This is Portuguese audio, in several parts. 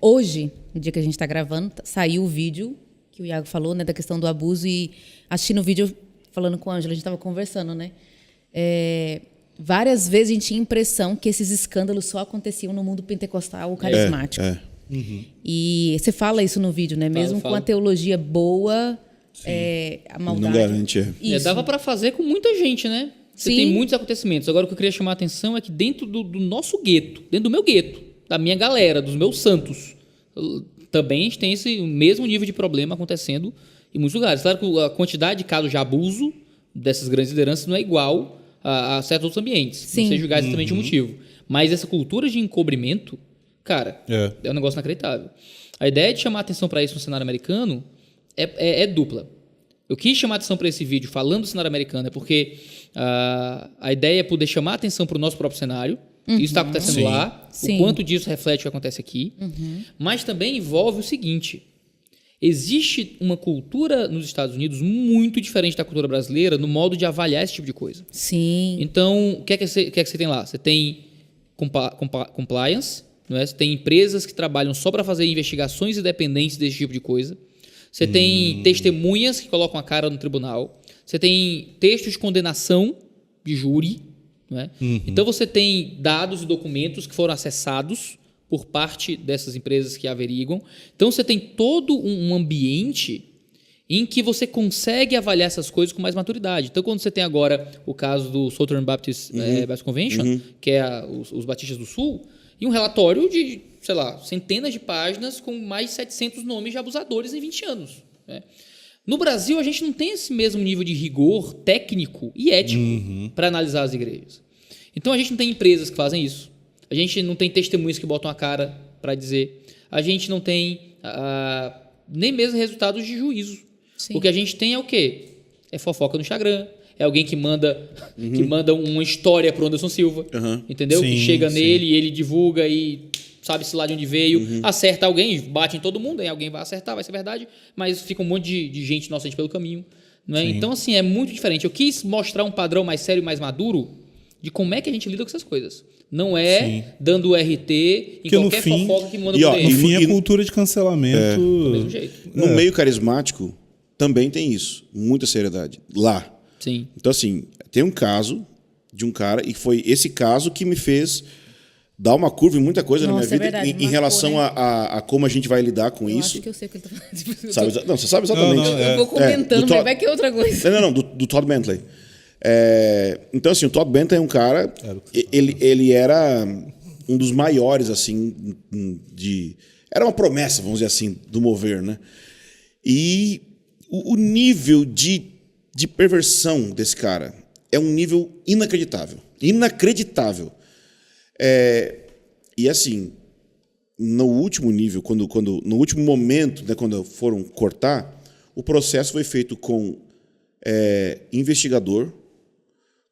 Hoje, no dia que a gente está gravando, saiu o vídeo que o Iago falou, né, da questão do abuso, e assistindo o vídeo, falando com a Ângela, a gente estava conversando, né? Várias vezes a gente tinha a impressão que esses escândalos só aconteciam no mundo pentecostal ou carismático. Uhum. E você fala isso no vídeo, né? Mesmo com a teologia boa, a maldade... Não garante, dava para fazer com muita gente, né? Você tem muitos acontecimentos. Agora, o que eu queria chamar a atenção é que dentro do nosso gueto, dentro do meu gueto, da minha galera, dos meus santos, também a gente tem esse mesmo nível de problema acontecendo em muitos lugares. Claro que a quantidade de casos de abuso dessas grandes lideranças não é igual a certos outros ambientes. Sim. Não sei julgar exatamente o motivo. Mas essa cultura de encobrimento, cara, é um negócio inacreditável. A ideia de chamar a atenção para isso no cenário americano é dupla. Eu quis chamar a atenção para esse vídeo falando do cenário americano porque a ideia é poder chamar a atenção para o nosso próprio cenário. Isso está acontecendo lá. O quanto disso reflete o que acontece aqui. Mas também envolve o seguinte. Existe uma cultura nos Estados Unidos muito diferente da cultura brasileira no modo de avaliar esse tipo de coisa. Sim. Então, o que é que você tem lá? Você tem compliance, não é? Você tem empresas que trabalham só para fazer investigações independentes desse tipo de coisa. Você tem testemunhas que colocam a cara no tribunal. Você tem textos de condenação de júri. Não é? Então, você tem dados e documentos que foram acessados por parte dessas empresas que averiguam. Então, você tem todo um ambiente em que você consegue avaliar essas coisas com mais maturidade. Então, quando você tem agora o caso do Southern Baptist Convention, que é os Batistas do Sul, e um relatório de, sei lá, centenas de páginas com mais de 700 nomes de abusadores em 20 anos. Né? No Brasil, a gente não tem esse mesmo nível de rigor técnico e ético para analisar as igrejas. Então, a gente não tem empresas que fazem isso. A gente não tem testemunhas que botam a cara para dizer. A gente não tem nem mesmo resultados de juízo. Sim. O que a gente tem é o quê? É fofoca no Instagram. É alguém que manda uma história pro Anderson Silva. Entendeu? Que chega nele e ele divulga e sabe-se lá de onde veio. Acerta alguém, bate em todo mundo. Aí alguém vai acertar, vai ser verdade. Mas fica um monte de gente inocente pelo caminho. Não é? Então, assim, é muito diferente. Eu quis mostrar um padrão mais sério e mais maduro de como é que a gente lida com essas coisas. Não é dando RT em porque qualquer fofoca que manda por aí. No fim, a cultura de cancelamento... Do mesmo jeito. No meio carismático, também tem isso. Muita seriedade. Lá. Sim. Então, assim, tem um caso de um cara, e foi esse caso que me fez dar uma curva em muita coisa na minha vida em relação a como a gente vai lidar com isso. Acho que eu sei o que ele tá falando. Não, você sabe exatamente. Eu vou comentando, mas vai que é outra coisa. Não, do Todd Bentley. Então, assim, o Todd Bentley é um cara... Ele era um dos maiores, assim, era uma promessa, vamos dizer assim, do mover, né? E o nível de perversão desse cara é um nível inacreditável. Inacreditável. E, assim, no último nível, no último momento, né, quando foram cortar, o processo foi feito com investigador,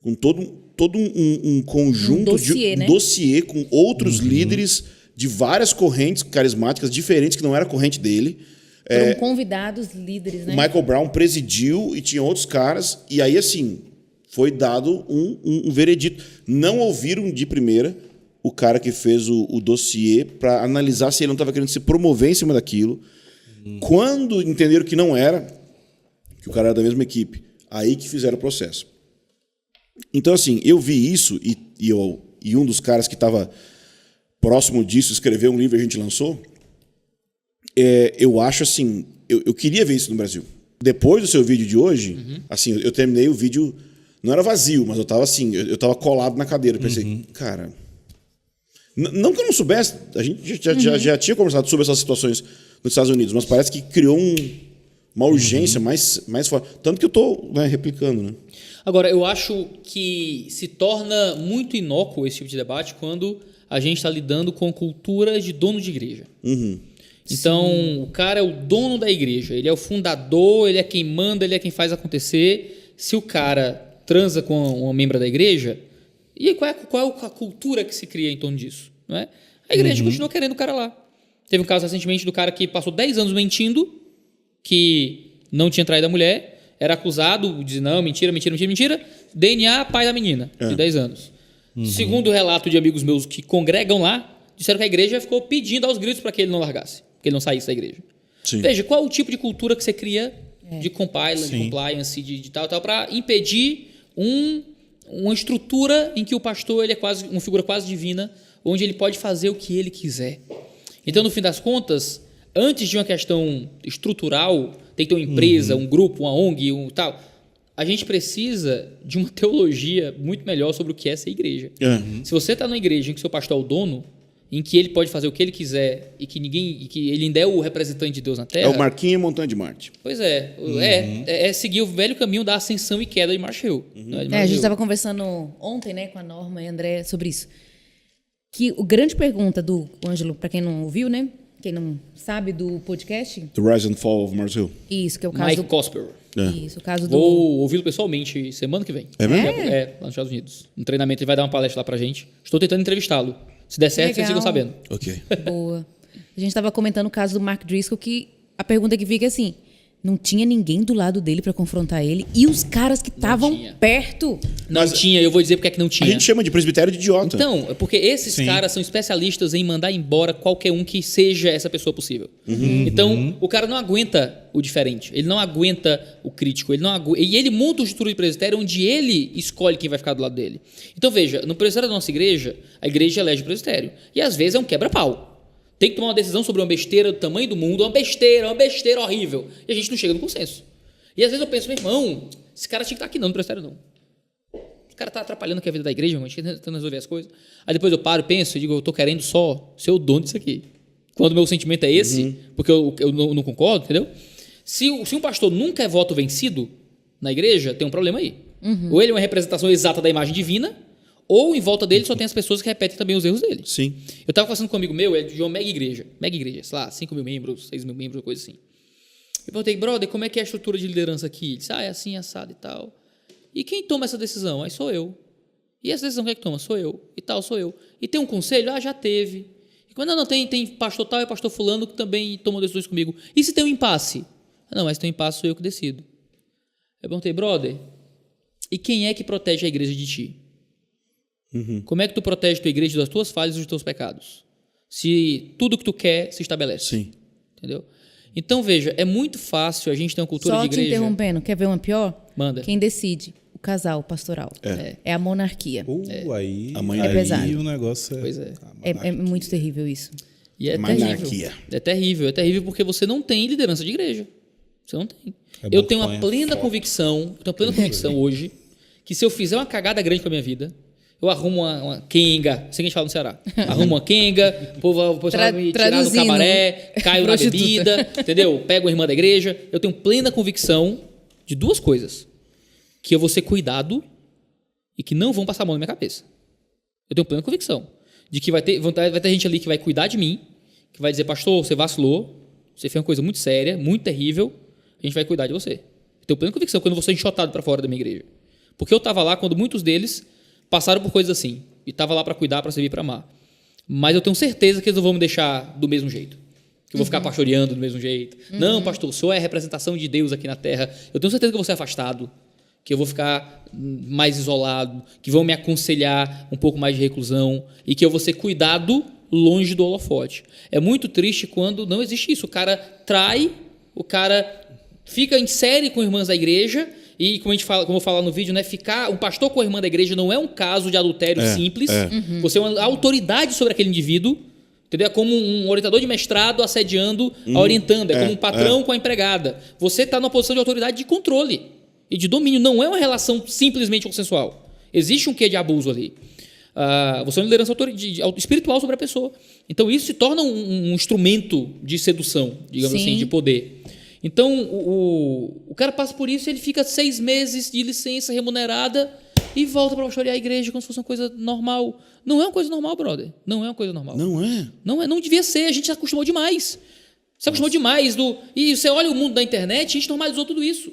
com todo um conjunto dossiê, um dossiê com outros líderes de várias correntes carismáticas diferentes que não era a corrente dele. Foram convidados líderes, né? O Michael Brown presidiu e tinha outros caras. E aí, assim, foi dado um veredito. Não ouviram de primeira o cara que fez o dossiê para analisar se ele não estava querendo se promover em cima daquilo. Quando entenderam que não era, que o cara era da mesma equipe, aí que fizeram o processo. Então, assim, eu vi isso e um dos caras que estava próximo disso escreveu um livro e a gente lançou. Eu acho assim, eu queria ver isso no Brasil. Depois do seu vídeo de hoje, assim, eu terminei o vídeo, não era vazio, mas eu estava assim, eu estava colado na cadeira. Eu pensei, cara, não que eu não soubesse, a gente já tinha conversado sobre essas situações nos Estados Unidos, mas parece que criou uma urgência mais forte. Tanto que eu estou replicando, né? Agora, eu acho que se torna muito inócuo esse tipo de debate quando a gente está lidando com cultura de dono de igreja. Então, o cara é o dono da igreja, ele é o fundador, ele é quem manda, ele é quem faz acontecer. Se o cara transa com uma membra da igreja, e qual é a cultura que se cria em torno disso? Não é? A igreja continua querendo o cara lá. Teve um caso recentemente do cara que passou 10 anos mentindo, que não tinha traído a mulher, era acusado, diz não, mentira, DNA, pai da menina, de 10 anos. Segundo o relato de amigos meus que congregam lá, disseram que a igreja ficou pedindo aos gritos para que ele não largasse, que ele não saísse da igreja. Sim. Veja, qual o tipo de cultura que você cria de compliance, de tal, para impedir uma estrutura em que o pastor ele é quase uma figura quase divina, onde ele pode fazer o que ele quiser. Então, no fim das contas, antes de uma questão estrutural, tem que ter uma empresa, um grupo, uma ONG, tal, a gente precisa de uma teologia muito melhor sobre o que é ser igreja. Se você está numa igreja em que seu pastor é o dono, em que ele pode fazer o que ele quiser e que ele ainda é o representante de Deus na Terra... É o Marquinhos e a Montanha de Marte. Pois é seguir o velho caminho da ascensão e queda de Marsh Hill. A gente estava conversando ontem, né, com a Norma e a André sobre isso. Que a grande pergunta do Ângelo, para quem não ouviu, né, quem não sabe do podcast... The Rise and Fall of Mars Hill. Isso, que é o caso Mike Cosper. Isso, o caso do... Vou ouvi-lo pessoalmente semana que vem. É mesmo? Lá nos Estados Unidos. Um treinamento, ele vai dar uma palestra lá pra gente. Estou tentando entrevistá-lo. Se der certo, vocês ficam sabendo. Ok. Boa. A gente estava comentando o caso do Mark Driscoll, que a pergunta que fica é assim, não tinha ninguém do lado dele para confrontar ele e os caras que estavam perto. Não tinha, eu vou dizer porque é que não A tinha. gente chama de presbitério de idiota. Então, é porque esses caras são especialistas em mandar embora qualquer um que seja essa pessoa possível. Então, o cara não aguenta o diferente, ele não aguenta o crítico, e ele monta uma estrutura de presbitério onde ele escolhe quem vai ficar do lado dele. Então, veja, no presbitério da nossa igreja, a igreja elege o presbitério. E às vezes é um quebra-pau. Tem que tomar uma decisão sobre uma besteira do tamanho do mundo, uma besteira horrível. E a gente não chega no consenso. E às vezes eu penso, meu irmão, esse cara tinha que estar aqui não, no presbitério não. Esse cara está atrapalhando aqui a vida da igreja, irmão, a gente está tentando resolver as coisas. Aí depois eu paro, penso e digo, eu estou querendo só ser o dono disso aqui. Quando o meu sentimento é esse, porque eu não concordo, entendeu? Se um pastor nunca é voto vencido na igreja, tem um problema aí. Ou ele é uma representação exata da imagem divina, ou em volta dele só tem as pessoas que repetem também os erros dele. Sim. Eu estava conversando com um amigo meu, ele é de uma mega igreja, sei lá, 5 mil membros, 6 mil membros, coisa assim. Eu perguntei, brother, como é que é a estrutura de liderança aqui? Ele disse, é assim, assado e tal. E quem toma essa decisão? Aí sou eu. E essa decisão quem é que toma? Sou eu. E tal, sou eu. E tem um conselho? Já teve. E quando não, tem pastor tal e pastor fulano que também tomam decisões comigo. E se tem um impasse? Não, mas tem um impasse, sou eu que decido. Eu perguntei, brother, e quem é que protege a igreja de ti? Como é que tu protege tua igreja das tuas falhas e dos teus pecados? Se tudo que tu quer se estabelece. Sim. Entendeu? Então, veja, é muito fácil a gente ter uma cultura Só de igreja... te interrompendo, quer ver uma pior? Manda. Quem decide? O casal pastoral. É a monarquia. Aí, A mãe é pesado. o negócio é... Pois é. É muito terrível isso. E é Monarquia. terrível. É terrível porque você não tem liderança de igreja. Você não tem. É Eu bom tenho que uma ponha plena foto. convicção, hoje, que se eu fizer uma cagada grande com a minha vida, eu arrumo uma quenga, assim que a gente fala no Ceará. Arrumo uma quenga, o pessoal vai me tirar no Traduzindo. cabaré, caio na Prostituta. bebida, entendeu? Pego a irmã da igreja. Eu tenho plena convicção de duas coisas. Que eu vou ser cuidado e que não vão passar a mão na minha cabeça. Eu tenho plena convicção de que vai ter gente ali que vai cuidar de mim, que vai dizer, pastor, você vacilou, você fez uma coisa muito séria, muito terrível, a gente vai cuidar de você. Eu tenho plena convicção que eu não vou ser enxotado para fora da minha igreja. Porque eu estava lá quando muitos deles passaram por coisas assim. E estava lá para cuidar, para servir, para amar. Mas eu tenho certeza que eles não vão me deixar do mesmo jeito. Que eu vou ficar pastoreando do mesmo jeito. Não, pastor, o senhor é a representação de Deus aqui na terra. Eu tenho certeza que eu vou ser afastado. Que eu vou ficar mais isolado. Que vão me aconselhar um pouco mais de reclusão. E que eu vou ser cuidado longe do holofote. É muito triste quando não existe isso. O cara trai, o cara fica em série com irmãs da igreja. E como eu falo no vídeo, né, ficar um pastor com a irmã da igreja não é um caso de adultério simples. Você é uma autoridade sobre aquele indivíduo, entendeu? É como um orientador de mestrado assediando, orientando. É como um patrão com a empregada. Você está numa posição de autoridade de controle e de domínio. Não é uma relação simplesmente consensual. Existe um quê de abuso ali. Você é uma liderança espiritual sobre a pessoa. Então isso se torna um instrumento de sedução, digamos assim, de poder. Então, o cara passa por isso e ele fica 6 meses de licença remunerada e volta para pastorear a igreja como se fosse uma coisa normal. Não é uma coisa normal, brother. Não é uma coisa normal. Não é? Não devia ser. A gente se acostumou demais. Se acostumou demais. E você olha o mundo da internet, a gente normalizou tudo isso.